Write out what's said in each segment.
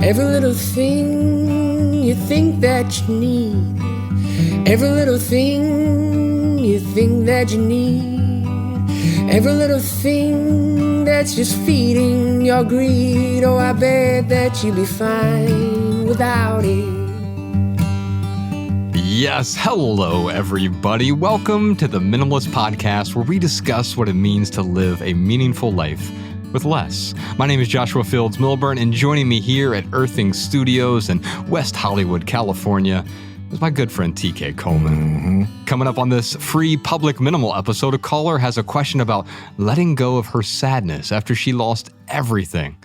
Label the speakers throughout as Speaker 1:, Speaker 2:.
Speaker 1: Every little thing you think that you need. Every little thing you think that you need. Every little thing that's just feeding your greed. Oh, I bet that you'd be fine without it.
Speaker 2: Yes, hello everybody. Welcome to the Minimalist Podcast, where we discuss what it means to live a meaningful life with less. My name is Joshua Fields Milburn, and joining me here at Earthing Studios in West Hollywood, California, is my good friend TK Coleman. Coming up on this free public minimal episode, a caller has a question about letting go of her sadness after she lost everything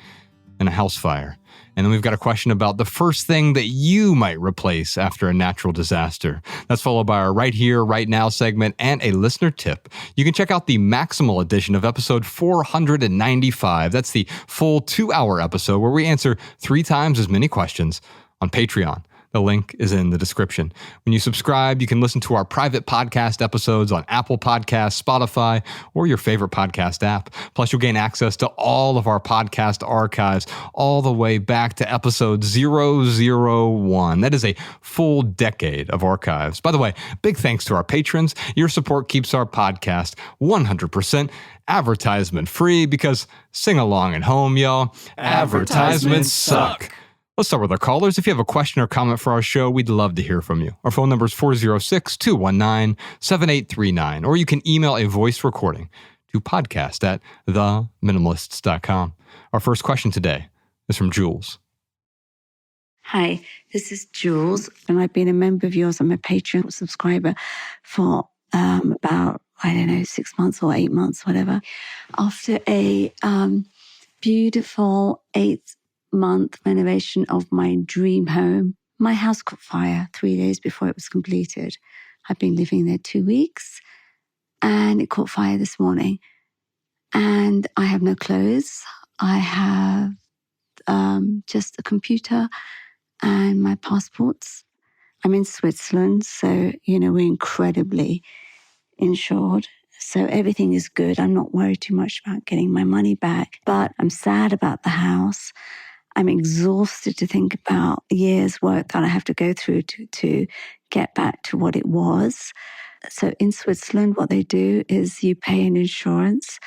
Speaker 2: in a house fire. And then we've got a question about the first thing that you might replace after a natural disaster. That's followed by our Right Here, Right Now segment and a listener tip. You can check out the Maximal edition of episode 495. That's the full 2-hour episode where we answer 3 times as many questions on Patreon. The link is in the description. When you subscribe, you can listen to our private podcast episodes on Apple Podcasts, Spotify, or your favorite podcast app. Plus, you'll gain access to all of our podcast archives all the way back to episode 001. That is a full decade of archives. By the way, big thanks to our patrons. Your support keeps our podcast 100% advertisement free because sing along at home, y'all. Advertisements suck. Let's start with our callers. If you have a question or comment for our show, we'd love to hear from you. Our phone number is 406-219-7839, or you can email a voice recording to podcast@theminimalists.com. Our first question today is from Jules.
Speaker 3: Hi, this is Jules, and I've been a member of yours. I'm a Patreon subscriber for about, 6 months or 8 months, whatever. After a beautiful 8-month renovation of my dream home, my house caught fire 3 days before it was completed. I've been living there 2 weeks and it caught fire this morning. And I have no clothes. I have just a computer and my passports. I'm in Switzerland, so, we're incredibly insured. So everything is good. I'm not worried too much about getting my money back, but I'm sad about the house. I'm exhausted to think about years' work that I have to go through to get back to what it was. So in Switzerland, what they do is you pay an insurance.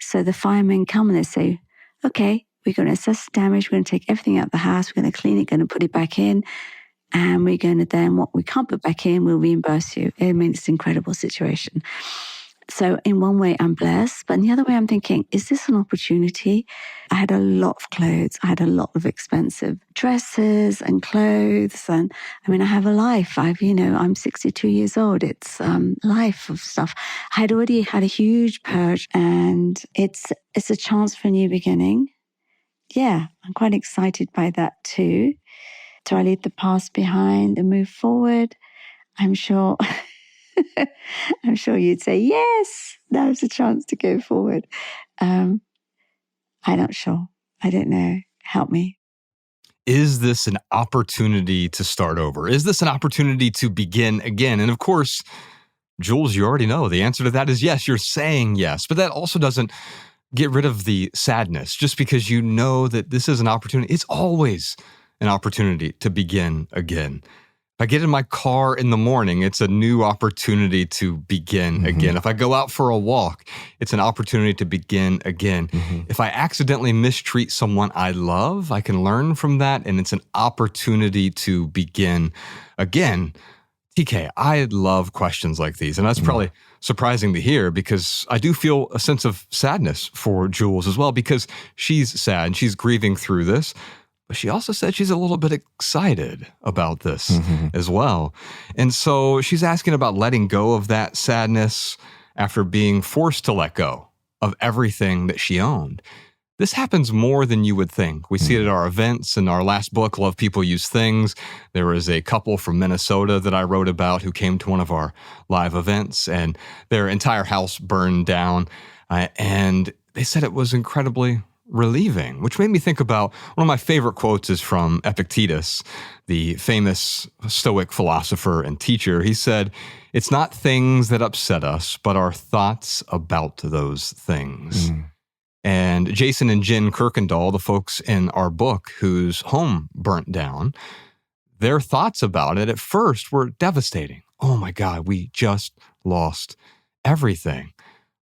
Speaker 3: So the firemen come and they say, okay, we're going to assess the damage. We're going to take everything out of the house. We're going to clean it, going to put it back in. And we're going to then, what we can't put back in, we'll reimburse you. I mean, it's an incredible situation. So in one way, I'm blessed. But in the other way, I'm thinking, is this an opportunity? I had a lot of clothes. I had a lot of expensive dresses and clothes. And I have a life. I'm 62 years old. It's life of stuff. I had already had a huge purge, and it's a chance for a new beginning. Yeah, I'm quite excited by that too. Do I leave the past behind and move forward? I'm sure... I'm sure you'd say, yes, now's a chance to go forward. I'm not sure. I don't know. Help me.
Speaker 2: Is this an opportunity to start over? Is this an opportunity to begin again? And of course, Jules, you already know the answer to that is yes. You're saying yes, but that also doesn't get rid of the sadness just because you know that this is an opportunity. It's always an opportunity to begin again. If I get in my car in the morning, it's a new opportunity to begin again. If I go out for a walk, it's an opportunity to begin again. If I accidentally mistreat someone I love, I can learn from that, and it's an opportunity to begin again. TK, I love questions like these, and that's probably surprising to hear because I do feel a sense of sadness for Jules as well because she's sad and she's grieving through this. But she also said she's a little bit excited about this as well. And so she's asking about letting go of that sadness after being forced to let go of everything that she owned. This happens more than you would think. We see it at our events. In our last book, Love People Use Things, there was a couple from Minnesota that I wrote about who came to one of our live events, and their entire house burned down. And they said it was incredibly relieving, which made me think about one of my favorite quotes is from Epictetus, the famous Stoic philosopher and teacher. He said, "It's not things that upset us, but our thoughts about those things." And Jason and Jen Kirkendall, the folks in our book whose home burnt down, their thoughts about it at first were devastating. Oh my God, we just lost everything.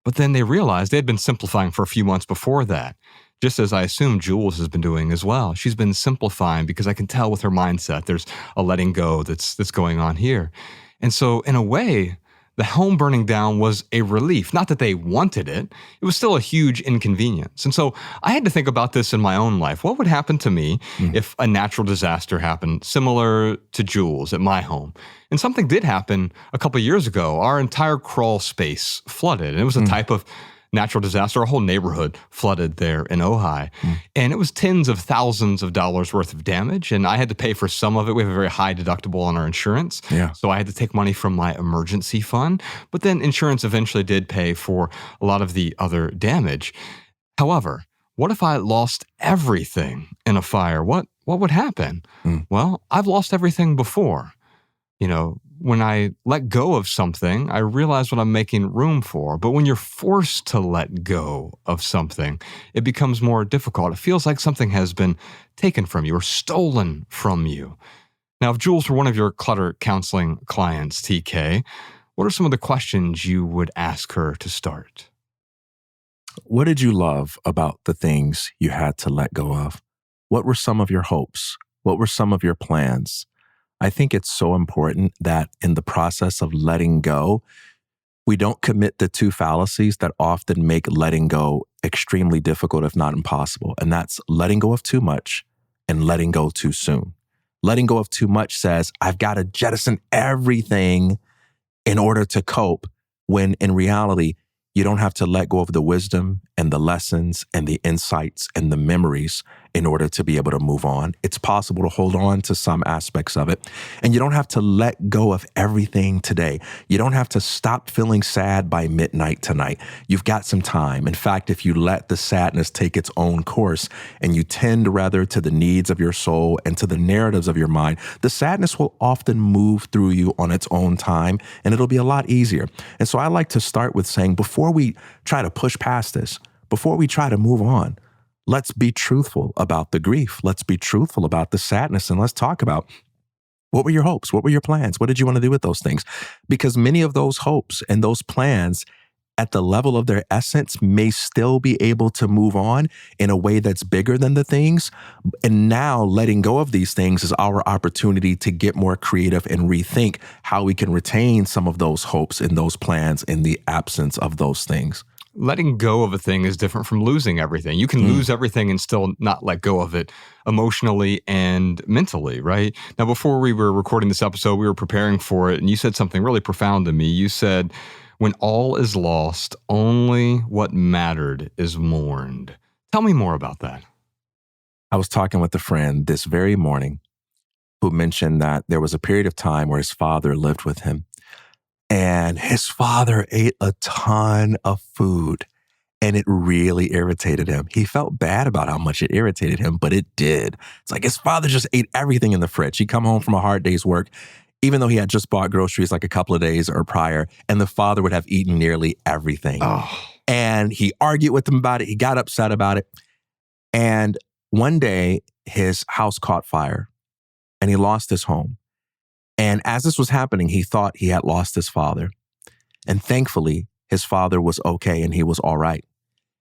Speaker 2: But then they realized they had been simplifying for a few months before that, just as I assume Jules has been doing as well. She's been simplifying because I can tell with her mindset there's a letting go that's going on here. And so in a way, the home burning down was a relief. Not that they wanted it. It was still a huge inconvenience. And so I had to think about this in my own life. What would happen to me if a natural disaster happened similar to Jules at my home? And something did happen a couple of years ago. Our entire crawl space flooded. And it was a type of natural disaster. Our whole neighborhood flooded there in Ojai. And it was tens of thousands of dollars worth of damage. And I had to pay for some of it. We have a very high deductible on our insurance.
Speaker 4: Yeah.
Speaker 2: So I had to take money from my emergency fund. But then insurance eventually did pay for a lot of the other damage. However, what if I lost everything in a fire? What would happen? Well, I've lost everything before. You know, when I let go of something, I realize what I'm making room for. But when you're forced to let go of something, it becomes more difficult. It feels like something has been taken from you or stolen from you. Now, if Jules were one of your clutter counseling clients, TK, what are some of the questions you would ask her to start?
Speaker 4: What did you love about the things you had to let go of? What were some of your hopes? What were some of your plans? I think it's so important that in the process of letting go, we don't commit the two fallacies that often make letting go extremely difficult, if not impossible. And that's letting go of too much and letting go too soon. Letting go of too much says, I've got to jettison everything in order to cope, when in reality, you don't have to let go of the wisdom and the lessons and the insights and the memories in order to be able to move on. It's possible to hold on to some aspects of it. And you don't have to let go of everything today. You don't have to stop feeling sad by midnight tonight. You've got some time. In fact, if you let the sadness take its own course and you tend rather to the needs of your soul and to the narratives of your mind, the sadness will often move through you on its own time, and it'll be a lot easier. And so I like to start with saying, before we try to push past this, before we try to move on, let's be truthful about the grief. Let's be truthful about the sadness. And let's talk about, what were your hopes? What were your plans? What did you want to do with those things? Because many of those hopes and those plans at the level of their essence may still be able to move on in a way that's bigger than the things. And now letting go of these things is our opportunity to get more creative and rethink how we can retain some of those hopes and those plans in the absence of those things.
Speaker 2: Letting go of a thing is different from losing everything. You can lose everything and still not let go of it emotionally and mentally, right? Now, before we were recording this episode, we were preparing for it, and you said something really profound to me. You said, when all is lost, only what mattered is mourned. Tell me more about that.
Speaker 4: I was talking with a friend this very morning who mentioned that there was a period of time where his father lived with him. And his father ate a ton of food, and it really irritated him. He felt bad about how much it irritated him, but it did. It's like his father just ate everything in the fridge. He'd come home from a hard day's work, even though he had just bought groceries like a couple of days or prior, and the father would have eaten nearly everything. And he argued with him about it. He got upset about it. And one day, his house caught fire, and he lost his home. And as this was happening, he thought he had lost his father. And thankfully, his father was okay and he was all right.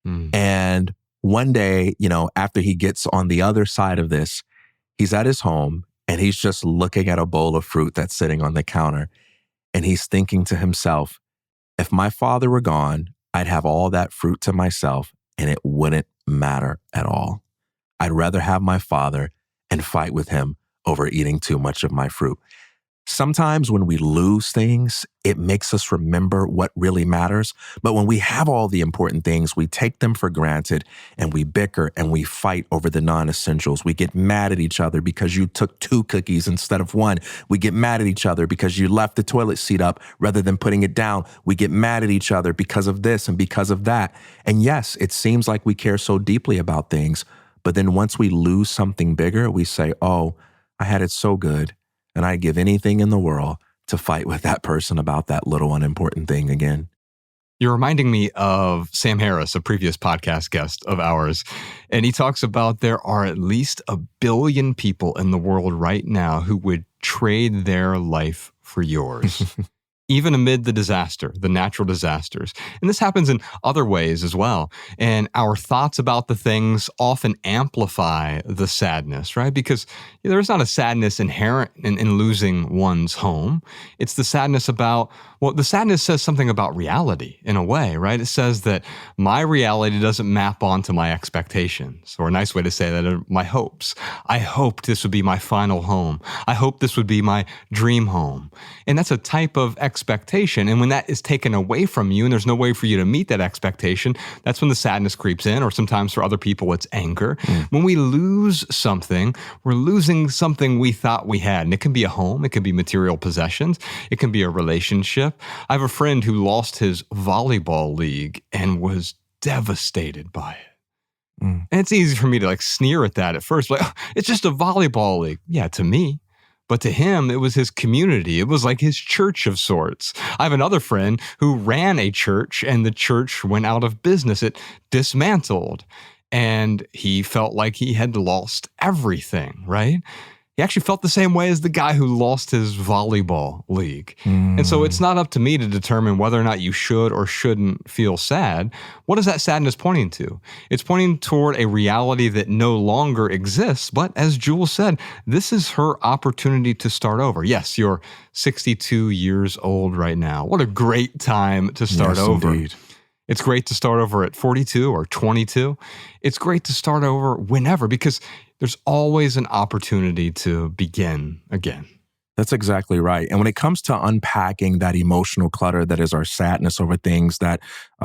Speaker 4: And one day, after he gets on the other side of this, he's at his home and he's just looking at a bowl of fruit that's sitting on the counter. And he's thinking to himself, if my father were gone, I'd have all that fruit to myself and it wouldn't matter at all. I'd rather have my father and fight with him over eating too much of my fruit. Sometimes when we lose things, it makes us remember what really matters. But when we have all the important things, we take them for granted and we bicker and we fight over the non-essentials. We get mad at each other because you took 2 cookies instead of 1. We get mad at each other because you left the toilet seat up rather than putting it down. We get mad at each other because of this and because of that. And yes, it seems like we care so deeply about things. But then once we lose something bigger, we say, oh, I had it so good. And I'd give anything in the world to fight with that person about that little unimportant thing again.
Speaker 2: You're reminding me of Sam Harris, a previous podcast guest of ours. And he talks about there are at least 1 billion people in the world right now who would trade their life for yours. Even amid the disaster, the natural disasters. And this happens in other ways as well. And our thoughts about the things often amplify the sadness, right? Because there's not a sadness inherent in losing one's home. It's the sadness about, well, the sadness says something about reality in a way, right? It says that my reality doesn't map onto my expectations. Or a nice way to say that are my hopes. I hoped this would be my final home. I hoped this would be my dream home. And that's a type of expectation. And when that is taken away from you and there's no way for you to meet that expectation, that's when the sadness creeps in, or sometimes for other people, it's anger. When we lose something, we're losing something we thought we had. And it can be a home, it can be material possessions, it can be a relationship. I have a friend who lost his volleyball league and was devastated by it. And it's easy for me to sneer at that at first, like, oh, it's just a volleyball league. Yeah, to me. But to him, it was his community. It was like his church of sorts. I have another friend who ran a church and the church went out of business. It dismantled. And he felt like he had lost everything, right? He actually felt the same way as the guy who lost his volleyball league. And so it's not up to me to determine whether or not you should or shouldn't feel sad. What is that sadness pointing to? It's pointing toward a reality that no longer exists. But as Jules said, this is her opportunity to start over. Yes, you're 62 years old right now. What a great time to start over.
Speaker 4: Indeed.
Speaker 2: It's great to start over at 42 or 22. It's great to start over whenever, because there's always an opportunity to begin again.
Speaker 4: That's exactly right. And when it comes to unpacking that emotional clutter that is our sadness over things that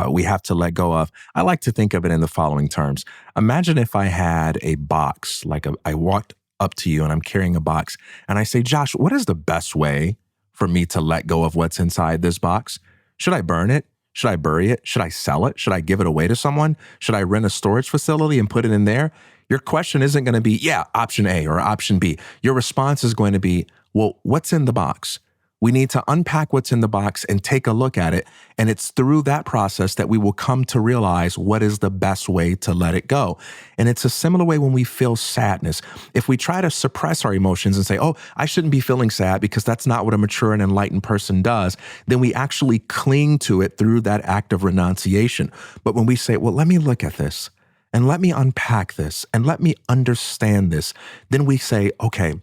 Speaker 4: we have to let go of, I like to think of it in the following terms. Imagine if I had a box, I walked up to you and I'm carrying a box and I say, Josh, what is the best way for me to let go of what's inside this box? Should I burn it? Should I bury it? Should I sell it? Should I give it away to someone? Should I rent a storage facility and put it in there? Your question isn't going to be, yeah, option A or option B. Your response is going to be, well, what's in the box? We need to unpack what's in the box and take a look at it. And it's through that process that we will come to realize what is the best way to let it go. And it's a similar way when we feel sadness. If we try to suppress our emotions and say, oh, I shouldn't be feeling sad because that's not what a mature and enlightened person does, then we actually cling to it through that act of renunciation. But when we say, well, let me look at this and let me unpack this and let me understand this, then we say, okay,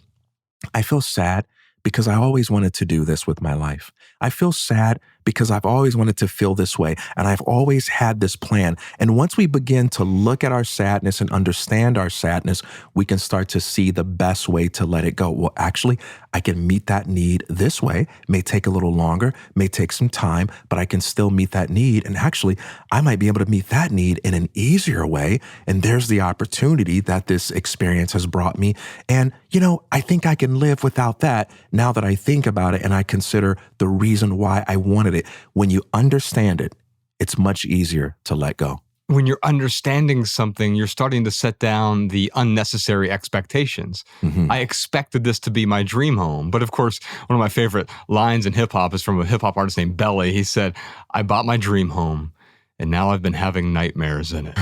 Speaker 4: I feel sad because I always wanted to do this with my life. I feel sad because I've always wanted to feel this way, and I've always had this plan. And once we begin to look at our sadness and understand our sadness, we can start to see the best way to let it go. Well, actually, I can meet that need this way. It may take a little longer, may take some time, but I can still meet that need. And actually, I might be able to meet that need in an easier way. And there's the opportunity that this experience has brought me. And, I think I can live without that now that I think about it and I consider the reason why I wanted it. When you understand it, it's much easier to let go.
Speaker 2: When you're understanding something, you're starting to set down the unnecessary expectations. I expected this to be my dream home. But of course, one of my favorite lines in hip hop is from a hip hop artist named Belly. He said, I bought my dream home and now I've been having nightmares in it.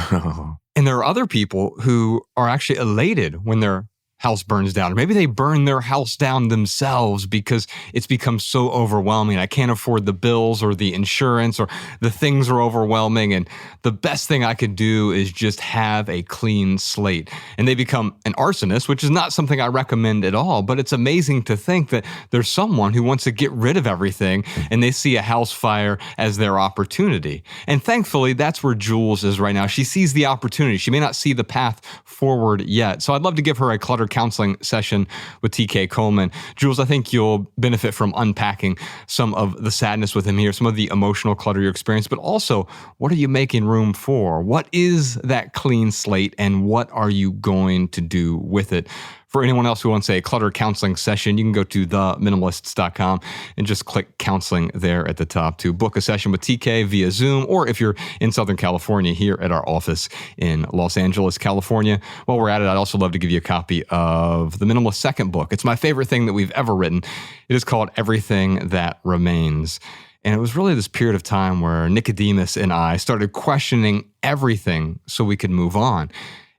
Speaker 2: And there are other people who are actually elated when their house burns down, or maybe they burn their house down themselves because it's become so overwhelming. I can't afford the bills or the insurance, or the things are overwhelming. And the best thing I could do is just have a clean slate. And they become an arsonist, which is not something I recommend at all. But it's amazing to think that there's someone who wants to get rid of everything and they see a house fire as their opportunity. And thankfully, that's where Jules is right now. She sees the opportunity. She may not see the path forward yet. So I'd love to give her a clutter counseling session with TK Coleman. Jules, I think you'll benefit from unpacking some of the sadness with him here, some of the emotional clutter you experience, but also, what are you making room for? What is that clean slate, and what are you going to do with it? For anyone else who wants a clutter counseling session, you can go to theminimalists.com and just click counseling there at the top to book a session with TK via Zoom, or if you're in Southern California, here at our office in Los Angeles, California. While we're at it, I'd also love to give you a copy of The Minimalist second book. It's my favorite thing that we've ever written. It is called Everything That Remains. And it was really this period of time where Nicodemus and I started questioning everything so we could move on.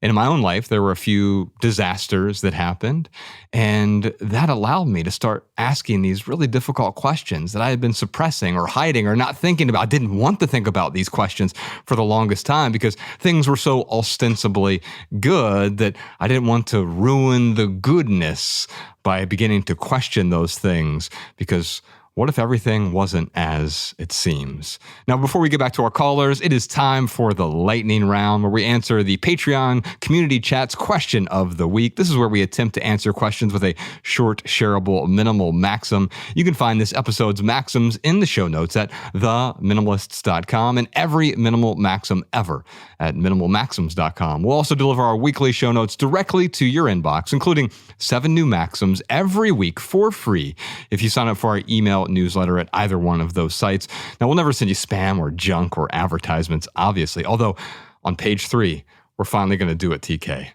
Speaker 2: And in my own life, there were a few disasters that happened, and that allowed me to start asking these really difficult questions that I had been suppressing or hiding or not thinking about. I didn't want to think about these questions for the longest time because things were so ostensibly good that I didn't want to ruin the goodness by beginning to question those things, because what if everything wasn't as it seems? Now, before we get back to our callers, it is time for the lightning round, where we answer the Patreon community chat's question of the week. This is where we attempt to answer questions with a short, shareable, minimal maxim. You can find this episode's maxims in the show notes at theminimalists.com, and every minimal maxim ever at minimalmaxims.com. We'll also deliver our weekly show notes directly to your inbox, including 7 new maxims every week for free if you sign up for our email newsletter at either one of those sites. Now, we'll never send you spam or junk or advertisements, obviously, although on page 3, we're finally going to do it, TK.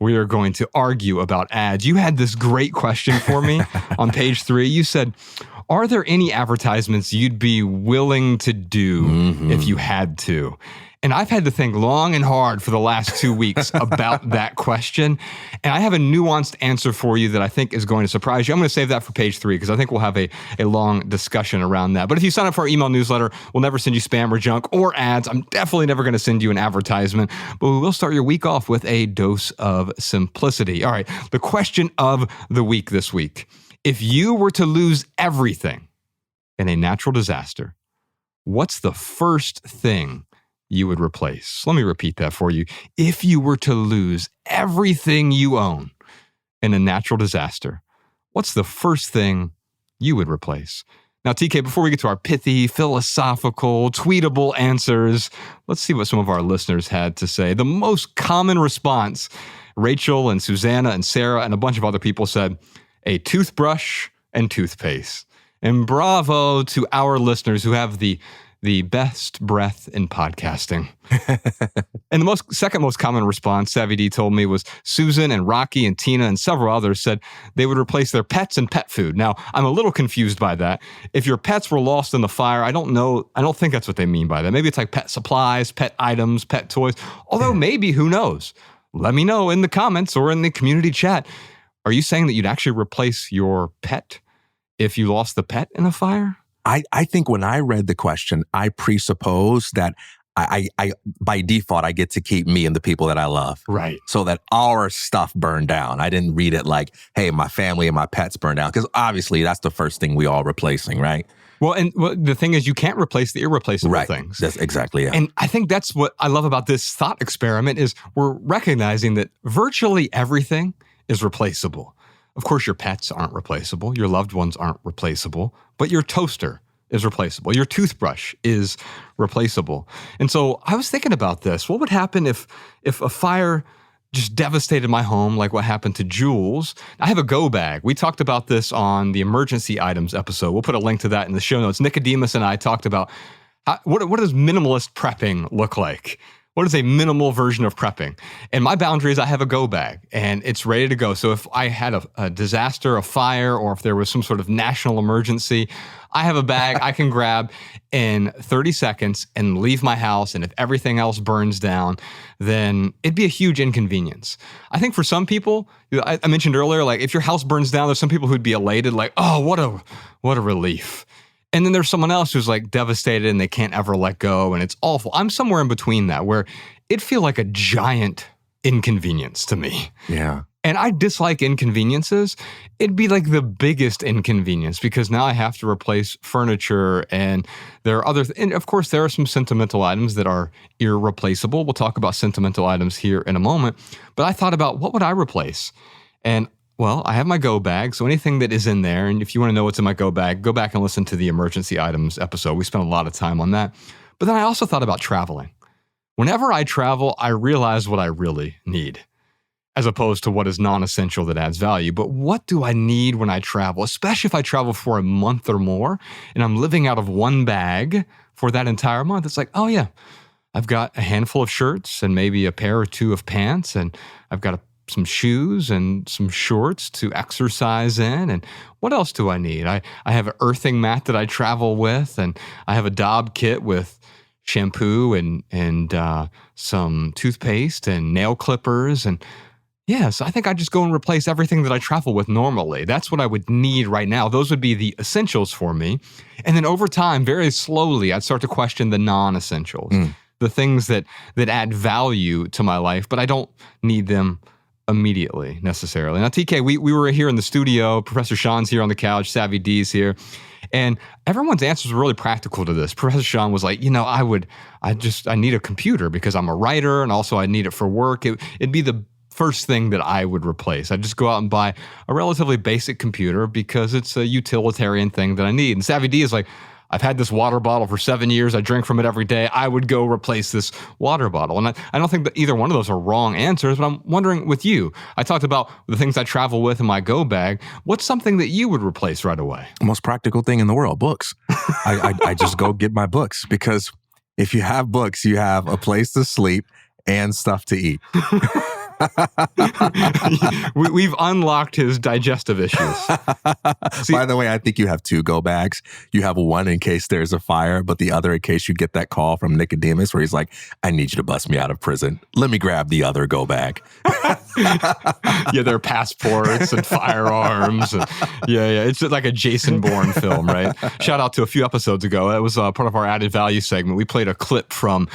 Speaker 2: We are going to argue about ads. You had this great question for me on page 3. You said, are there any advertisements you'd be willing to do if you had to? And I've had to think long and hard for the last 2 weeks about that question. And I have a nuanced answer for you that I think is going to surprise you. I'm going to save that for page 3 because I think we'll have a long discussion around that. But if you sign up for our email newsletter, we'll never send you spam or junk or ads. I'm definitely never going to send you an advertisement. But we will start your week off with a dose of simplicity. All right, the question of the week this week. If you were to lose everything in a natural disaster, what's the first thing you would replace? Let me repeat that for you. If you were to lose everything you own in a natural disaster, what's the first thing you would replace? Now, TK, before we get to our pithy, philosophical, tweetable answers, let's see what some of our listeners had to say. The most common response, Rachel and Susanna and Sarah and a bunch of other people said, a toothbrush and toothpaste. And bravo to our listeners who have the best breath in podcasting. And the second most common response, Savvy D told me, was Susan and Rocky and Tina and several others said they would replace their pets and pet food. Now, I'm a little confused by that. If your pets were lost in the fire, I don't know. I don't think that's what they mean by that. Maybe it's like pet supplies, pet items, pet toys. Although maybe, who knows? Let me know in the comments or in the community chat. Are you saying that you'd actually replace your pet if you lost the pet in a fire?
Speaker 4: I think when I read the question, I presuppose that I by default, I get to keep me and the people that I love.
Speaker 2: Right.
Speaker 4: So that our stuff burned down. I didn't read it like, hey, my family and my pets burned down. Because obviously that's the first thing we all replacing, right?
Speaker 2: Well, and the thing is, you can't replace the irreplaceable things.
Speaker 4: That's exactly it.
Speaker 2: And I think that's what I love about this thought experiment is we're recognizing that virtually everything is replaceable. Of course, your pets aren't replaceable. Your loved ones aren't replaceable. But your toaster is replaceable. Your toothbrush is replaceable. And so I was thinking about this. What would happen if a fire just devastated my home like what happened to Jules? I have a go bag. We talked about this on the emergency items episode. We'll put a link to that in the show notes. Nicodemus and I talked about what does minimalist prepping look like? What is a minimal version of prepping? And my boundary is I have a go bag and it's ready to go. So if I had a disaster, a fire, or if there was some sort of national emergency, I have a bag I can grab in 30 seconds and leave my house. And if everything else burns down, then it'd be a huge inconvenience. I think for some people, I mentioned earlier, like if your house burns down, there's some people who'd be elated, like, oh, what a relief. And then there's someone else who's like devastated and they can't ever let go and it's awful. I'm somewhere in between that where it'd feel like a giant inconvenience to me.
Speaker 4: Yeah.
Speaker 2: And I dislike inconveniences. It'd be like the biggest inconvenience because now I have to replace furniture and there are and of course there are some sentimental items that are irreplaceable. We'll talk about sentimental items here in a moment. But I thought about what would I replace? And well, I have my go bag, so anything that is in there, and if you want to know what's in my go bag, go back and listen to the emergency items episode. We spent a lot of time on that. But then I also thought about traveling. Whenever I travel, I realize what I really need, as opposed to what is non-essential that adds value. But what do I need when I travel, especially if I travel for a month or more, and I'm living out of one bag for that entire month? It's like, oh yeah, I've got a handful of shirts and maybe a pair or two of pants, and I've got a some shoes and some shorts to exercise in. And what else do I need? I have an earthing mat that I travel with, and I have a Dobb kit with shampoo and some toothpaste and nail clippers. And yes, I think I'd just go and replace everything that I travel with normally. That's what I would need right now. Those would be the essentials for me. And then over time, very slowly, I'd start to question the non-essentials, the things that add value to my life, but I don't need them immediately necessarily. Now, TK, we were here in the studio. Professor Sean's here on the couch. Savvy D's here. And everyone's answers were really practical to this. Professor Sean was like, I need a computer because I'm a writer, and also I need it for work. It'd be the first thing that I would replace. I'd just go out and buy a relatively basic computer because it's a utilitarian thing that I need. And Savvy D is like, I've had this water bottle for 7 years. I drink from it every day. I would go replace this water bottle. And I don't think that either one of those are wrong answers, but I'm wondering with you, I talked about the things I travel with in my go bag. What's something that you would replace right away?
Speaker 4: Most practical thing in the world, books. I just go get my books, because if you have books, you have a place to sleep and stuff to eat.
Speaker 2: We've unlocked his digestive issues.
Speaker 4: By the way, I think you have 2 go bags. You have one in case there's a fire, but the other in case you get that call from Nicodemus where he's like, I need you to bust me out of prison. Let me grab the other go bag.
Speaker 2: Yeah, there are passports and firearms. And yeah. It's like a Jason Bourne film, right? Shout out to a few episodes ago. That was part of our added value segment. We played a clip from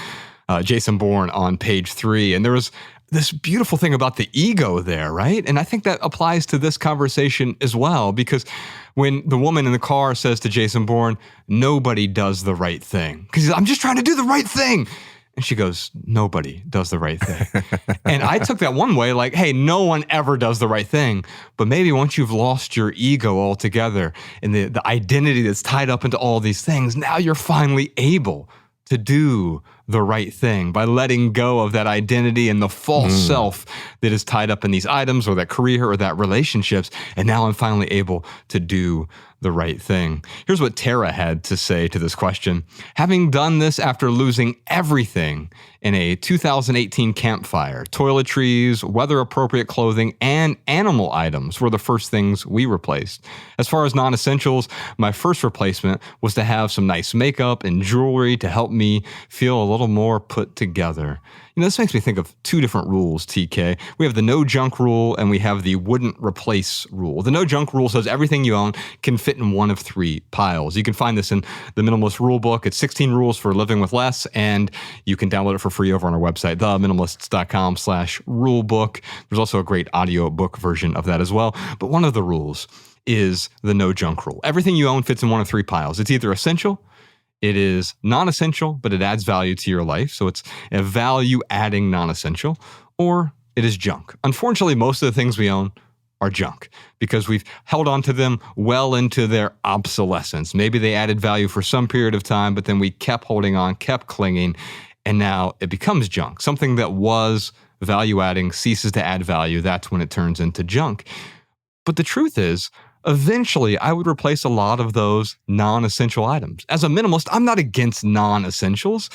Speaker 2: Jason Bourne on page 3, and there was this beautiful thing about the ego there, right? And I think that applies to this conversation as well, because when the woman in the car says to Jason Bourne, nobody does the right thing, because I'm just trying to do the right thing. And she goes, nobody does the right thing. And I took that one way, like, hey, no one ever does the right thing. But maybe once you've lost your ego altogether and the identity that's tied up into all these things, now you're finally able to do the right thing by letting go of that identity and the false self that is tied up in these items or that career or that relationships. And now I'm finally able to do the right thing. Here's what Tara had to say to this question. Having done this after losing everything in a 2018 campfire, toiletries, weather-appropriate clothing, and animal items were the first things we replaced. As far as non-essentials, my first replacement was to have some nice makeup and jewelry to help me feel a little more put together. You know, this makes me think of 2 different rules, TK. We have the no junk rule and we have the wouldn't replace rule. The no junk rule says everything you own can fit in one of 3 piles. You can find this in the Minimalist Rule Book. It's 16 rules for living with less, and you can download it for free over on our website, theminimalists.com/rulebook. There's also a great audio book version of that as well. But one of the rules is the no junk rule. Everything you own fits in one of 3 piles. It's either essential, it is non-essential, but it adds value to your life. So it's a value-adding non-essential, or it is junk. Unfortunately, most of the things we own are junk because we've held on to them well into their obsolescence. Maybe they added value for some period of time, but then we kept holding on, kept clinging, and now it becomes junk. Something that was value-adding ceases to add value. That's when it turns into junk. But the truth is, eventually, I would replace a lot of those non-essential items. As a minimalist, I'm not against non-essentials.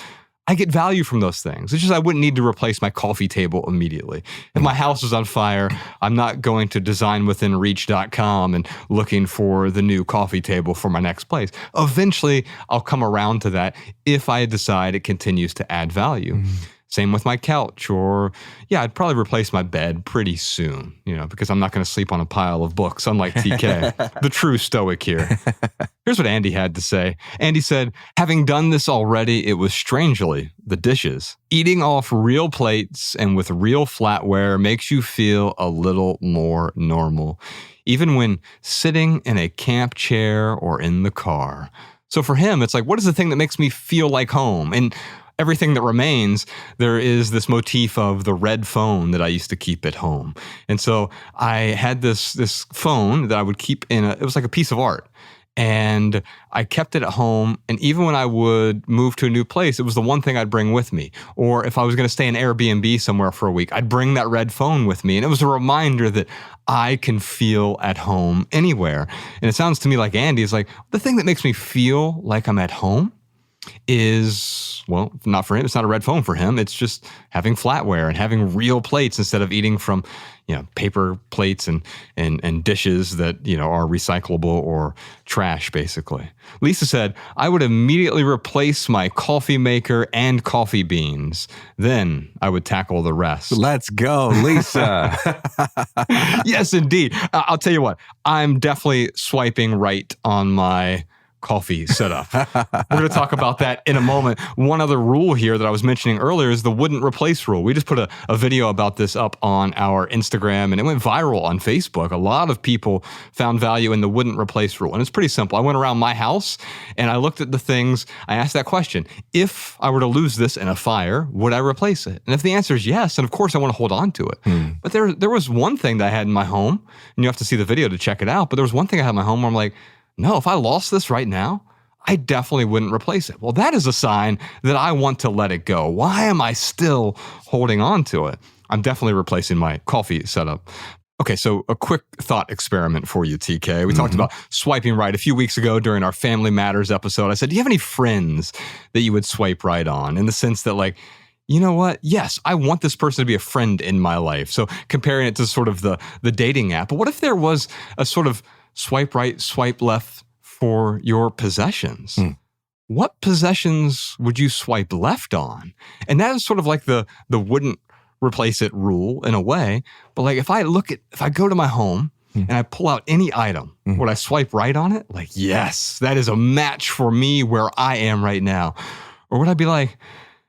Speaker 2: I get value from those things. It's just I wouldn't need to replace my coffee table immediately. If my house is on fire, I'm not going to designwithinreach.com and looking for the new coffee table for my next place. Eventually, I'll come around to that if I decide it continues to add value. Same with my couch, or I'd probably replace my bed pretty soon, because I'm not going to sleep on a pile of books, unlike TK, the true stoic here. Here's what Andy had to say. Andy said, having done this already, it was strangely the dishes. Eating off real plates and with real flatware makes you feel a little more normal, even when sitting in a camp chair or in the car. So for him, it's like, what is the thing that makes me feel like home? And everything that remains, there is this motif of the red phone that I used to keep at home. And so I had this phone that I would keep it was like a piece of art. And I kept it at home. And even when I would move to a new place, it was the one thing I'd bring with me. Or if I was going to stay in Airbnb somewhere for a week, I'd bring that red phone with me. And it was a reminder that I can feel at home anywhere. And it sounds to me like Andy is like, the thing that makes me feel like I'm at home is, well, not for him. It's not a red phone for him. It's just having flatware and having real plates instead of eating from, paper plates and dishes that, are recyclable or trash, basically. Lisa said, I would immediately replace my coffee maker and coffee beans. Then I would tackle the rest.
Speaker 4: Let's go, Lisa.
Speaker 2: Yes, indeed. I'll tell you what, I'm definitely swiping right on my coffee setup. We're going to talk about that in a moment. One other rule here that I was mentioning earlier is the wouldn't replace rule. We just put a video about this up on our Instagram, and it went viral on Facebook. A lot of people found value in the wouldn't replace rule. And it's pretty simple. I went around my house and I looked at the things. I asked that question. If I were to lose this in a fire, would I replace it? And if the answer is yes, then of course I want to hold on to it. But there was one thing that I had in my home, and you have to see the video to check it out, but there was one thing I had in my home where I'm like, no, if I lost this right now, I definitely wouldn't replace it. Well, that is a sign that I want to let it go. Why am I still holding on to it? I'm definitely replacing my coffee setup. Okay, so a quick thought experiment for you, TK. We talked about swiping right a few weeks ago during our Family Matters episode. I said, do you have any friends that you would swipe right on, in the sense that, like, you know what? Yes, I want this person to be a friend in my life. So comparing it to sort of the dating app. But what if there was a sort of swipe right, swipe left for your possessions? What possessions would you swipe left on? And that is sort of like the wouldn't replace it rule in a way. But like if I go to my home and I pull out any item, would I swipe right on it? Like, yes, that is a match for me where I am right now. Or would I be like,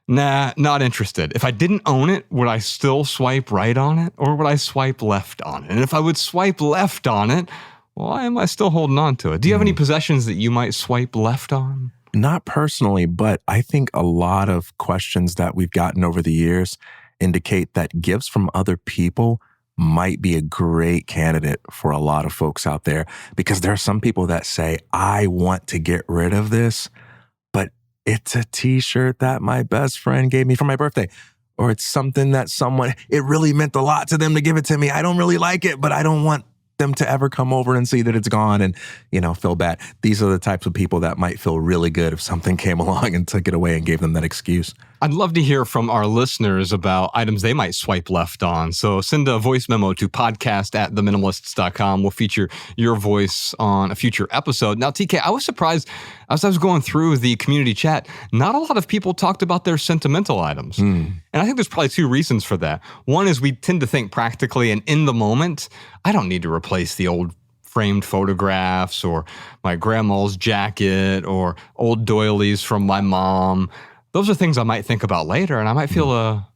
Speaker 2: nah, not interested? If I didn't own it, would I still swipe right on it? Or would I swipe left on it? And if I would swipe left on it, why am I still holding on to it? Do you have any possessions that you might swipe left on?
Speaker 4: Not personally, but I think a lot of questions that we've gotten over the years indicate that gifts from other people might be a great candidate for a lot of folks out there, because there are some people that say, I want to get rid of this, but it's a t-shirt that my best friend gave me for my birthday. Or it's something that it really meant a lot to them to give it to me. I don't really like it, but I don't want them to ever come over and see that it's gone and, feel bad. These are the types of people that might feel really good if something came along and took it away and gave them that excuse.
Speaker 2: I'd love to hear from our listeners about items they might swipe left on. So send a voice memo to podcast@theminimalists.com. We'll feature your voice on a future episode. Now, TK, I was surprised as I was going through the community chat, not a lot of people talked about their sentimental items. And I think there's probably two reasons for that. One is we tend to think practically and in the moment. I don't need to replace the old framed photographs or my grandma's jacket or old doilies from my mom. Those are things I might think about later, and I might feel a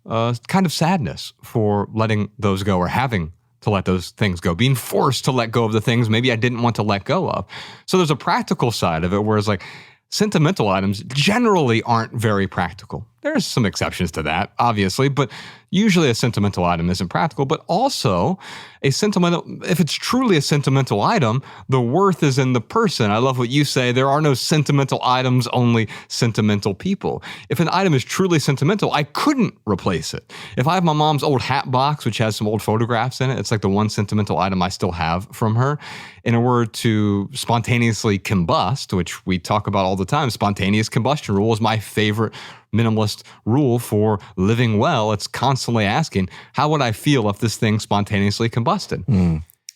Speaker 2: kind of sadness for letting those go or having to let those things go, being forced to let go of the things maybe I didn't want to let go of. So there's a practical side of it, whereas like sentimental items generally aren't very practical. There's some exceptions to that, obviously, but usually a sentimental item isn't practical. But also, if it's truly a sentimental item, the worth is in the person. I love what you say. There are no sentimental items, only sentimental people. If an item is truly sentimental, I couldn't replace it. If I have my mom's old hat box, which has some old photographs in it, it's like the one sentimental item I still have from her. And in order to spontaneously combust, which we talk about all the time, spontaneous combustion rule is my favorite minimalist rule for living well. It's constantly asking, how would I feel if this thing spontaneously combusted?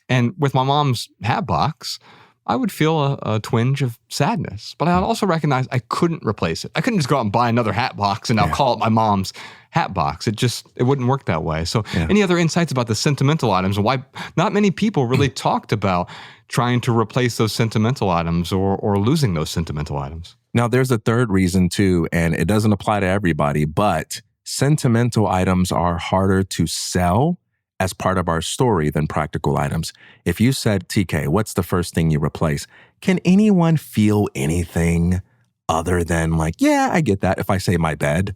Speaker 2: And with my mom's hat box, I would feel a twinge of sadness. But I would also recognize I couldn't replace it. I couldn't just go out and buy another hat box and now call it my mom's hat box. It wouldn't work that way. So any other insights about the sentimental items and why not many people really talked about trying to replace those sentimental items or losing those sentimental items?
Speaker 4: Now, there's a third reason too, and it doesn't apply to everybody, but sentimental items are harder to sell as part of our story than practical items. If you said, TK, what's the first thing you replace? Can anyone feel anything other than like, yeah, I get that if I say my bed,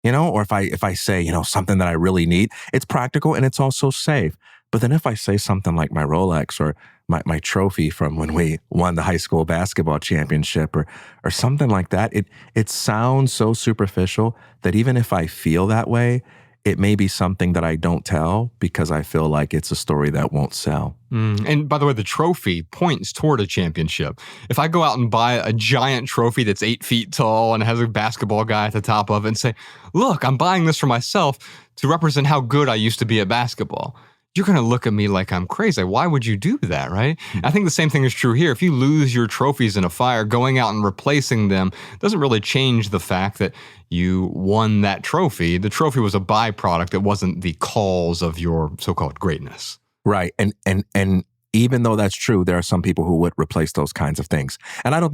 Speaker 4: or if I say, something that I really need, it's practical and it's also safe. But then if I say something like my Rolex or my trophy from when we won the high school basketball championship or something like that, it sounds so superficial that even if I feel that way, it may be something that I don't tell because I feel like it's a story that won't sell.
Speaker 2: And by the way, the trophy points toward a championship. If I go out and buy a giant trophy that's 8 feet tall and has a basketball guy at the top of it and say, look, I'm buying this for myself to represent how good I used to be at basketball, you're going to look at me like I'm crazy. Why would you do that, right? I think the same thing is true here. If you lose your trophies in a fire, going out and replacing them doesn't really change the fact that you won that trophy. The trophy was a byproduct. It wasn't the cause of your so-called greatness.
Speaker 4: Right. And even though that's true, there are some people who would replace those kinds of things. And I don't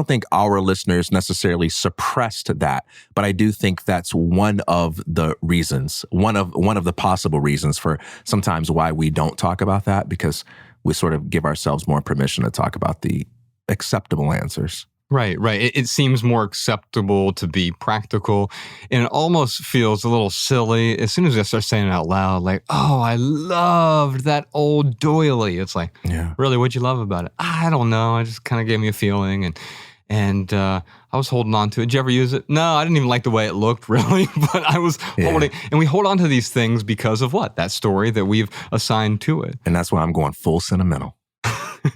Speaker 4: think our listeners necessarily suppressed that, but I do think that's one of the reasons, one of the possible reasons for sometimes why we don't talk about that, because we sort of give ourselves more permission to talk about the acceptable answers.
Speaker 2: Right. It seems more acceptable to be practical, and it almost feels a little silly as soon as I start saying it out loud, like, oh, I loved that old doily. It's like,
Speaker 4: Yeah.
Speaker 2: Really, what'd you love about it? I don't know. It just kind of gave me a feeling, and I was holding on to it. Did you ever use it? No, I didn't even like the way it looked, really, but I was holding. And we hold on to these things because of what? That story that we've assigned to it.
Speaker 4: And that's why I'm going full sentimental.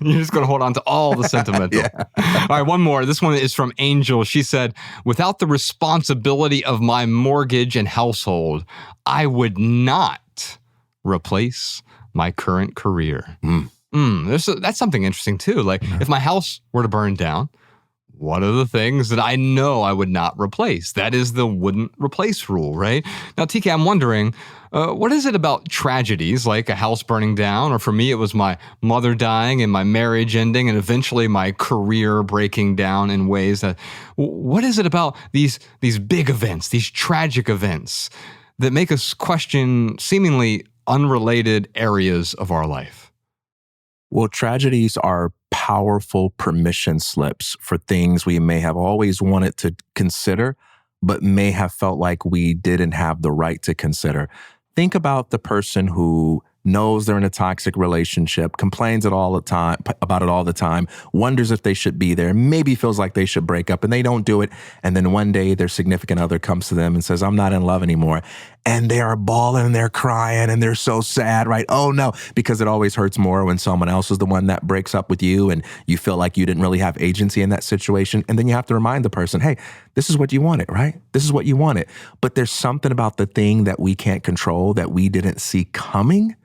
Speaker 2: You're just going to hold on to all the sentimental. All right, one more. This one is from Angel. She said, without the responsibility of my mortgage and household, I would not replace my current career. That's something interesting too. Like if my house were to burn down, what are the things that I know I would not replace? That is the wouldn't replace rule, right? Now, TK, I'm wondering, what is it about tragedies like a house burning down, or for me, it was my mother dying and my marriage ending and eventually my career breaking down in ways that, what is it about these big events, these tragic events that make us question seemingly unrelated areas of our life?
Speaker 4: Well, tragedies are powerful permission slips for things we may have always wanted to consider, but may have felt like we didn't have the right to consider. Think about the person who knows they're in a toxic relationship, complains about it all the time, wonders if they should be there, maybe feels like they should break up, and they don't do it. And then one day their significant other comes to them and says, I'm not in love anymore. And they are bawling and they're crying and they're so sad, right? Oh no, because it always hurts more when someone else is the one that breaks up with you and you feel like you didn't really have agency in that situation. And then you have to remind the person, hey, this is what you wanted, right? This is what you wanted. But there's something about the thing that we can't control, that we didn't see coming,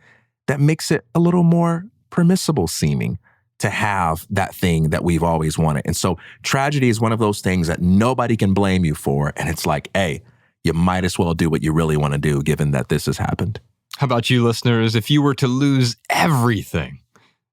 Speaker 4: that makes it a little more permissible seeming to have that thing that we've always wanted. And so tragedy is one of those things that nobody can blame you for. And it's like, hey, you might as well do what you really want to do, given that this has happened.
Speaker 2: How about you, listeners? If you were to lose everything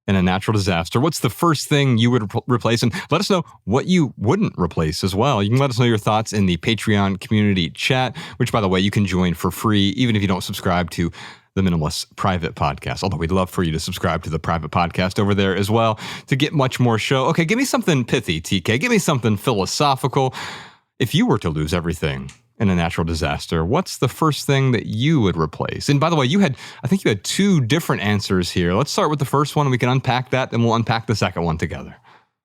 Speaker 2: in a natural disaster, what's the first thing you would replace? And let us know what you wouldn't replace as well. You can let us know your thoughts in the Patreon community chat, which, by the way, you can join for free, even if you don't subscribe to the Minimalists private podcast. Although we'd love for you to subscribe to the private podcast over there as well to get much more show. Okay, give me something pithy, TK. Give me something philosophical. If you were to lose everything in a natural disaster, what's the first thing that you would replace? And by the way, I think you had 2 different answers here. Let's start with the first one and we can unpack that, then we'll unpack the second one together.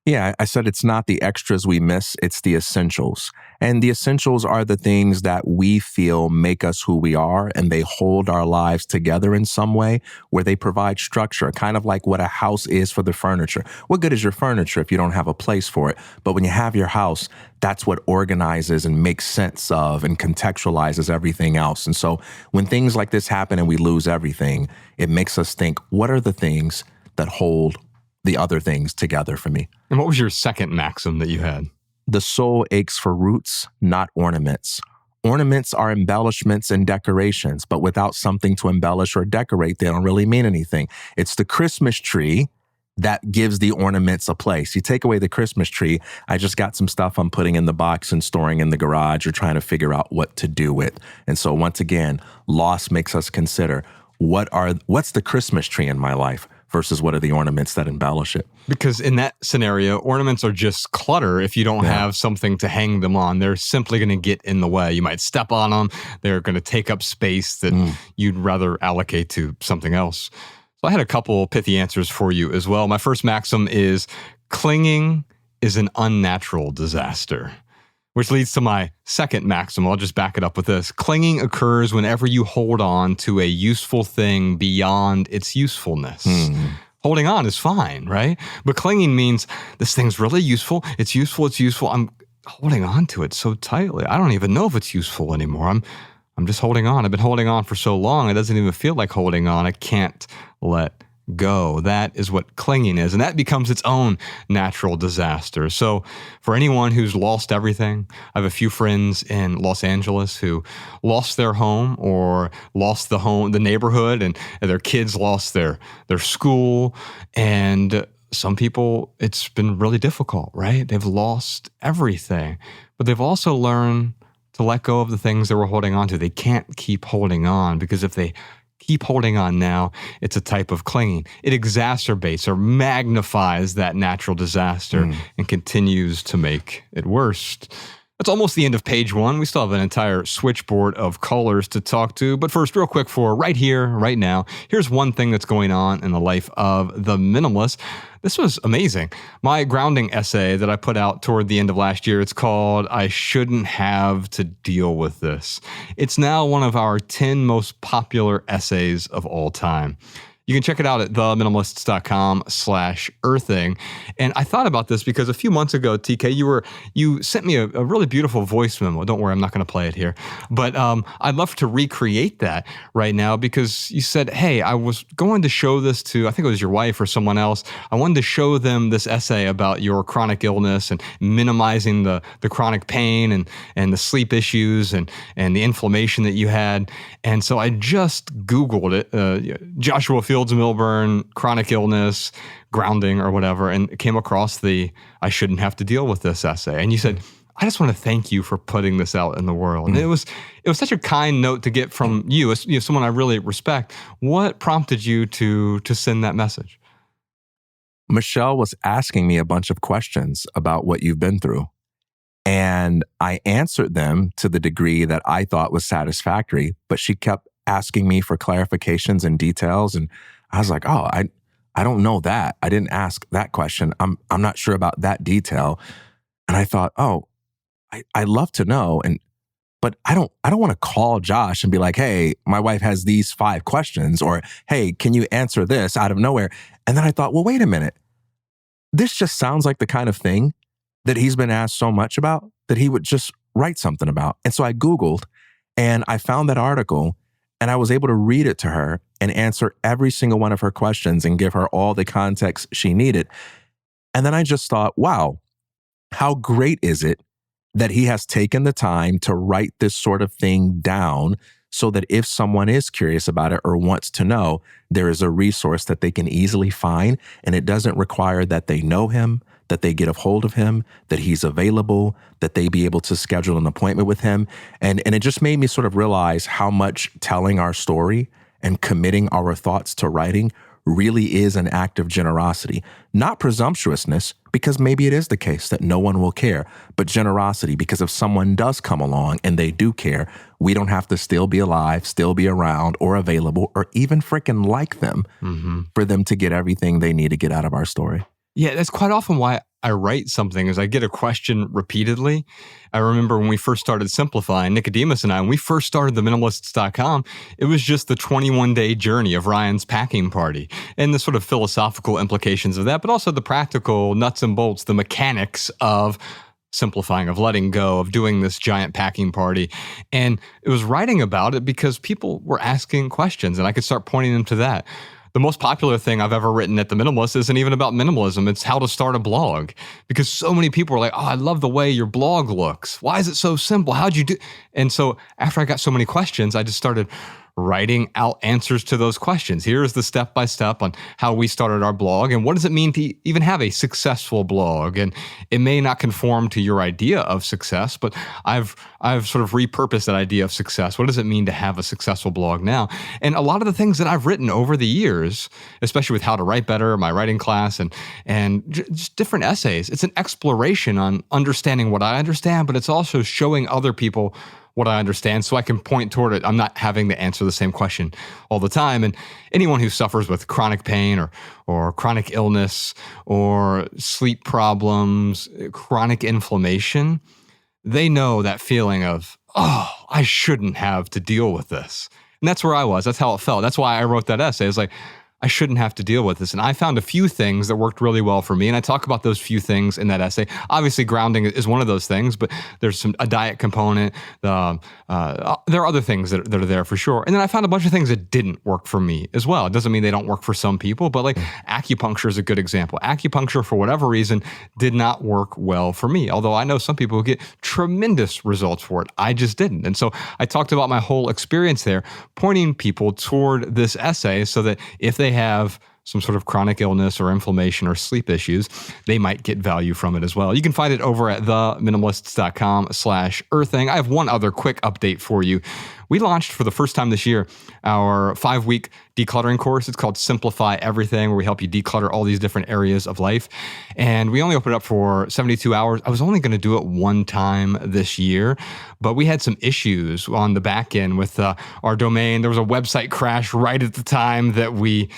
Speaker 4: Yeah, I said it's not the extras we miss, it's the essentials. And the essentials are the things that we feel make us who we are, and they hold our lives together in some way where they provide structure, kind of like what a house is for the furniture. What good is your furniture if you don't have a place for it? But when you have your house, that's what organizes and makes sense of and contextualizes everything else. And so when things like this happen and we lose everything, it makes us think, what are the things that hold the other things together for me?
Speaker 2: And what was your second maxim that you had?
Speaker 4: The soul aches for roots, not ornaments. Ornaments are embellishments and decorations, but without something to embellish or decorate, they don't really mean anything. It's the Christmas tree that gives the ornaments a place. You take away the Christmas tree, I just got some stuff I'm putting in the box and storing in the garage or trying to figure out what to do with. And so once again, loss makes us consider, what's the Christmas tree in my life versus what are the ornaments that embellish it?
Speaker 2: Because in that scenario, ornaments are just clutter if you don't have something to hang them on. They're simply going to get in the way. You might step on them. They're going to take up space that you'd rather allocate to something else. So I had a couple pithy answers for you as well. My first maxim is clinging is an unnatural disaster. Which leads to my second maxim. I'll just back it up with this. Clinging occurs whenever you hold on to a useful thing beyond its usefulness. Holding on is fine, right? But clinging means this thing's really useful. It's useful. It's useful. I'm holding on to it so tightly. I don't even know if it's useful anymore. I'm just holding on. I've been holding on for so long. It doesn't even feel like holding on. I can't let go. That is what clinging is. And that becomes its own natural disaster. So for anyone who's lost everything, I have a few friends in Los Angeles who lost their home or lost the neighborhood, and their kids lost their school. And some people, it's been really difficult, right? They've lost everything, but they've also learned to let go of the things they were holding on to. They can't keep holding on, because if they keep holding on now, it's a type of clinging. It exacerbates or magnifies that natural disaster and continues to make it worse. That's almost the end of page 1. We still have an entire switchboard of colors to talk to. But first, real quick, for right here, right now, here's one thing that's going on in the life of the minimalist. This was amazing. My grounding essay that I put out toward the end of last year, it's called I Shouldn't Have to Deal with This. It's now one of our 10 most popular essays of all time. You can check it out at theminimalists.com/earthing. And I thought about this because a few months ago, TK, you sent me a really beautiful voice memo. Don't worry, I'm not going to play it here. But I'd love to recreate that right now, because you said, hey, I was going to show this to, I think it was your wife or someone else. I wanted to show them this essay about your chronic illness and minimizing the chronic pain and the sleep issues and the inflammation that you had. And so I just Googled it, Joshua Fields Milburn, chronic illness, grounding or whatever, and came across the I Shouldn't Have to Deal with This essay. And you said, I just want to thank you for putting this out in the world. And it was such a kind note to get from you, as someone I really respect. What prompted you to send that message?
Speaker 4: Michelle was asking me a bunch of questions about what you've been through. And I answered them to the degree that I thought was satisfactory, but she kept asking me for clarifications and details. And I was like, oh, I don't know that. I didn't ask that question. I'm not sure about that detail. And I thought, oh, I'd love to know. But I don't want to call Josh and be like, hey, my wife has these 5 questions, or, hey, can you answer this out of nowhere? And then I thought, well, wait a minute. This just sounds like the kind of thing that he's been asked so much about that he would just write something about. And so I Googled and I found that article, and I was able to read it to her and answer every single one of her questions and give her all the context she needed. And then I just thought, wow, how great is it that he has taken the time to write this sort of thing down, so that if someone is curious about it or wants to know, there is a resource that they can easily find. And it doesn't require that they know him, that they get a hold of him, that he's available, that they be able to schedule an appointment with him. And it just made me sort of realize how much telling our story and committing our thoughts to writing really is an act of generosity. Not presumptuousness, because maybe it is the case that no one will care, but generosity, because if someone does come along and they do care, we don't have to still be alive, still be around or available, or even freaking like them for them to get everything they need to get out of our story.
Speaker 2: Yeah, that's quite often why I write something, is I get a question repeatedly. I remember when we first started Simplifying, Nicodemus and I, when we first started theminimalists.com, it was just the 21-day journey of Ryan's packing party and the sort of philosophical implications of that, but also the practical nuts and bolts, the mechanics of simplifying, of letting go, of doing this giant packing party. And it was writing about it because people were asking questions, and I could start pointing them to that. The most popular thing I've ever written at The Minimalist isn't even about minimalism. It's how to start a blog. Because so many people are like, oh, I love the way your blog looks. Why is it so simple? How'd you do? And so after I got so many questions, I just started writing out answers to those questions. Here's the step-by-step on how we started our blog, and what does it mean to even have a successful blog? And it may not conform to your idea of success, but I've sort of repurposed that idea of success. What does it mean to have a successful blog now? And a lot of the things that I've written over the years, especially with How to Write Better, my writing class, and just different essays, it's an exploration on understanding what I understand, but it's also showing other people what I understand, so I can point toward it. I'm not having to answer the same question all the time. And anyone who suffers with chronic pain or chronic illness or sleep problems, chronic inflammation, they know that feeling of, oh, I shouldn't have to deal with this. And that's where I was. That's how it felt. That's why I wrote that essay. It's like, I shouldn't have to deal with this. And I found a few things that worked really well for me. And I talk about those few things in that essay. Obviously, grounding is one of those things, but there's a diet component. There are other things that are there for sure. And then I found a bunch of things that didn't work for me as well. It doesn't mean they don't work for some people, but like acupuncture is a good example. Acupuncture, for whatever reason, did not work well for me. Although I know some people who get tremendous results for it. I just didn't. And so I talked about my whole experience there, pointing people toward this essay so that if they have some sort of chronic illness or inflammation or sleep issues, they might get value from it as well. You can find it over at theminimalists.com/earthing. I have one other quick update for you. We launched for the first time this year our 5-week decluttering course. It's called Simplify Everything, where we help you declutter all these different areas of life. And we only opened it up for 72 hours. I was only going to do it one time this year, but we had some issues on the back end with our domain. There was a website crash right at the time that we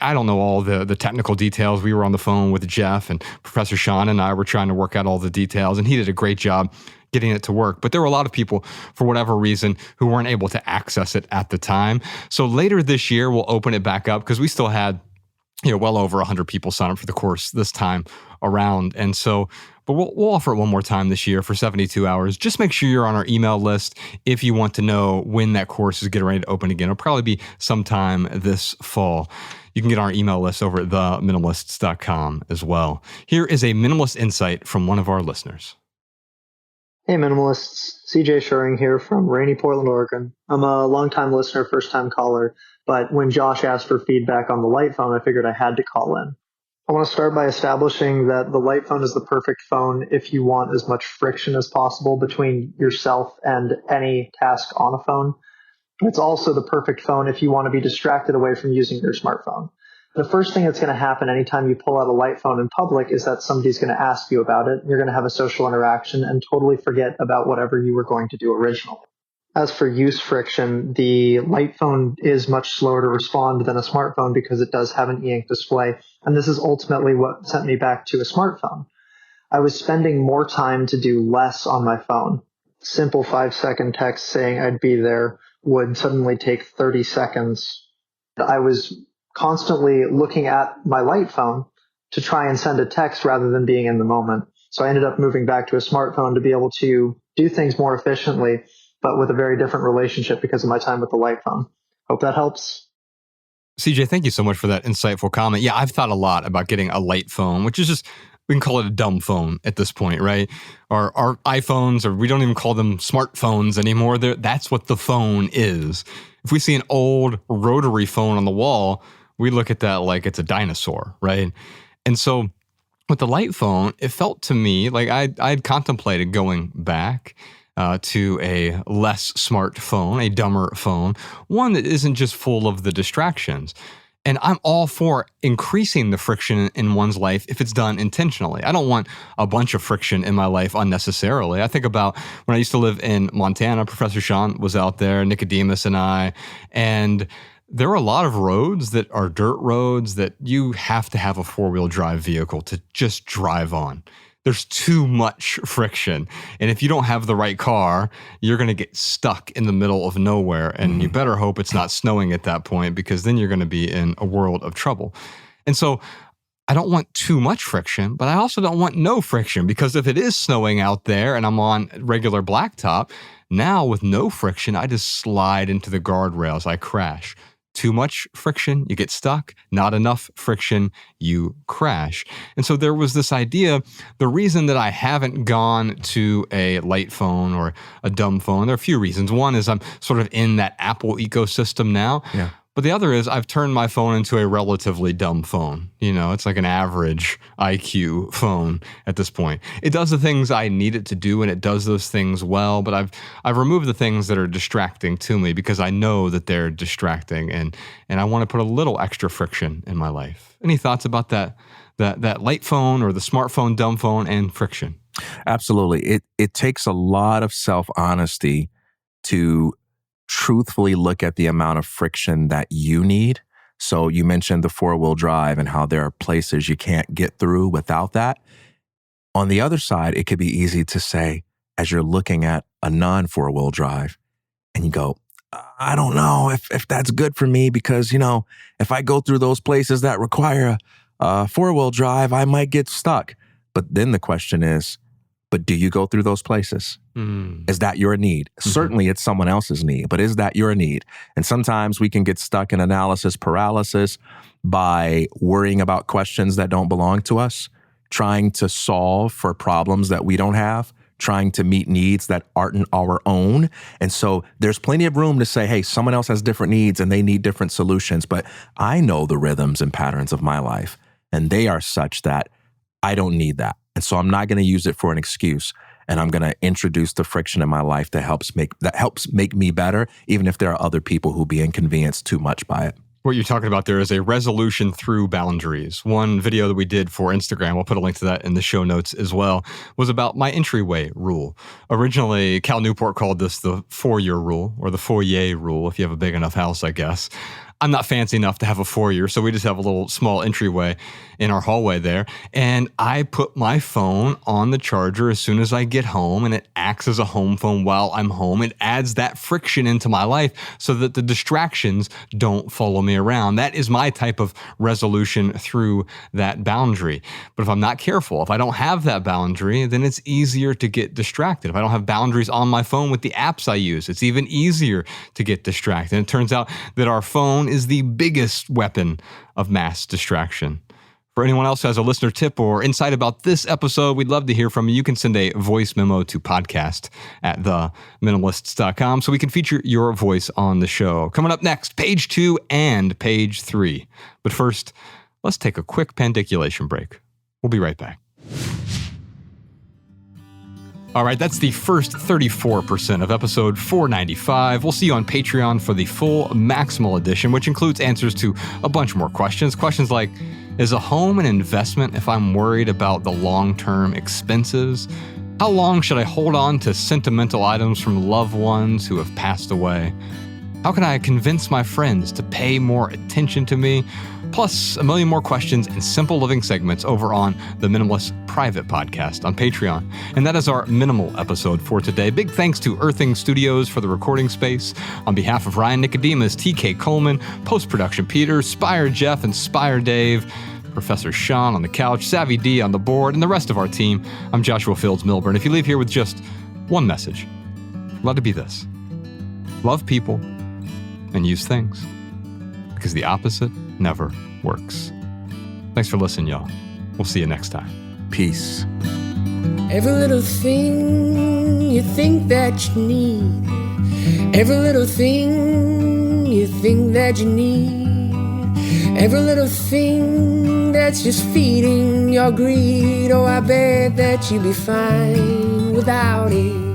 Speaker 2: I don't know all the technical details. We were on the phone with Jeff, and Professor Sean and I were trying to work out all the details, and he did a great job getting it to work. But there were a lot of people, for whatever reason, who weren't able to access it at the time. So later this year, we'll open it back up because we still had, well over 100 people sign up for the course this time around. And so, but we'll offer it one more time this year for 72 hours. Just make sure you're on our email list if you want to know when that course is getting ready to open again. It'll probably be sometime this fall. You can get on our email list over at theminimalists.com as well. Here is a minimalist insight from one of our listeners.
Speaker 5: Hey Minimalists, CJ Shuring here from rainy Portland, Oregon. I'm a longtime listener, first-time caller, but when Josh asked for feedback on the light phone, I figured I had to call in. I want to start by establishing that the light phone is the perfect phone if you want as much friction as possible between yourself and any task on a phone. It's also the perfect phone if you want to be distracted away from using your smartphone. The first thing that's going to happen anytime you pull out a light phone in public is that somebody's going to ask you about it. You're going to have a social interaction and totally forget about whatever you were going to do originally. As for use friction, the light phone is much slower to respond than a smartphone because it does have an e-ink display. And this is ultimately what sent me back to a smartphone. I was spending more time to do less on my phone. Simple 5-second text saying I'd be there would suddenly take 30 seconds. I was constantly looking at my light phone to try and send a text rather than being in the moment. So I ended up moving back to a smartphone to be able to do things more efficiently, but with a very different relationship because of my time with the light phone. Hope that helps.
Speaker 2: CJ, thank you so much for that insightful comment. Yeah, I've thought a lot about getting a light phone, which is just, we can call it a dumb phone at this point, right? Our iPhones, or we don't even call them smartphones anymore. That's what the phone is. If we see an old rotary phone on the wall, we look at that like it's a dinosaur, right? And so with the light phone, it felt to me like I'd contemplated going back to a less smart phone, a dumber phone, one that isn't just full of the distractions. And I'm all for increasing the friction in one's life if it's done intentionally. I don't want a bunch of friction in my life unnecessarily. I think about when I used to live in Montana, Professor Sean was out there, Nicodemus and I, and there are a lot of roads that are dirt roads that you have to have a 4-wheel drive vehicle to just drive on. There's too much friction. And if you don't have the right car, you're going to get stuck in the middle of nowhere. And you better hope it's not snowing at that point, because then you're going to be in a world of trouble. And so I don't want too much friction, but I also don't want no friction, because if it is snowing out there and I'm on regular blacktop, now with no friction, I just slide into the guardrails. I crash. Too much friction, you get stuck. Not enough friction, you crash. And so there was this idea, the reason that I haven't gone to a light phone or a dumb phone, there are a few reasons. One is I'm sort of in that Apple ecosystem now. Yeah. But the other is I've turned my phone into a relatively dumb phone. It's like an average IQ phone at this point. It does the things I need it to do, and it does those things well, but I've removed the things that are distracting to me because I know that they're distracting, and I want to put a little extra friction in my life. Any thoughts about that light phone or the smartphone, dumb phone, and friction?
Speaker 4: Absolutely. It takes a lot of self-honesty to truthfully look at the amount of friction that you need. So you mentioned the 4-wheel drive and how there are places you can't get through without that. On the other side, it could be easy to say, as you're looking at a non-4-wheel drive and you go, I don't know if that's good for me because, if I go through those places that require a 4-wheel drive, I might get stuck. But then the question is, but do you go through those places? Is that your need? Mm-hmm. Certainly it's someone else's need, but is that your need? And sometimes we can get stuck in analysis paralysis by worrying about questions that don't belong to us, trying to solve for problems that we don't have, trying to meet needs that aren't our own. And so there's plenty of room to say, hey, someone else has different needs and they need different solutions, but I know the rhythms and patterns of my life, and they are such that I don't need that. And so I'm not going to use it for an excuse. And I'm going to introduce the friction in my life that helps make me better, even if there are other people who be inconvenienced too much by it.
Speaker 2: What you're talking about there is a resolution through boundaries. One video that we did for Instagram, we'll put a link to that in the show notes as well, was about my entryway rule. Originally, Cal Newport called this the foyer rule, or the foyer rule, if you have a big enough house, I guess. I'm not fancy enough to have a foyer, so we just have a little small entryway in our hallway there. And I put my phone on the charger as soon as I get home, and it acts as a home phone while I'm home. It adds that friction into my life so that the distractions don't follow me around. That is my type of resolution through that boundary. But if I'm not careful, if I don't have that boundary, then it's easier to get distracted. If I don't have boundaries on my phone with the apps I use, it's even easier to get distracted. And it turns out that our phone is the biggest weapon of mass distraction. For anyone else who has a listener tip or insight about this episode, we'd love to hear from you. You can send a voice memo to podcast@theminimalists.com so we can feature your voice on the show. Coming up next, page 2 and page 3. But first, let's take a quick pandiculation break. We'll be right back. All right, that's the first 34% of episode 495. We'll see you on Patreon for the full Maximal edition, which includes answers to a bunch more questions. Questions like, is a home an investment if I'm worried about the long-term expenses? How long should I hold on to sentimental items from loved ones who have passed away? How can I convince my friends to pay more attention to me? Plus, a million more questions and simple living segments over on the Minimalist private podcast on Patreon. And that is our minimal episode for today. Big thanks to Earthing Studios for the recording space. On behalf of Ryan Nicodemus, TK Coleman, post-production Peter, Spire Jeff, and Spire Dave, Professor Sean on the couch, Savvy D on the board, and the rest of our team, I'm Joshua Fields Milburn. If you leave here with just one message, let it be this: love people and use things, because the opposite never works. Thanks for listening, y'all. We'll see you next time.
Speaker 4: Peace.
Speaker 1: Every little thing you think that you need, every little thing you think that you need, every little thing that's just feeding your greed. Oh, I bet that you'd be fine without it.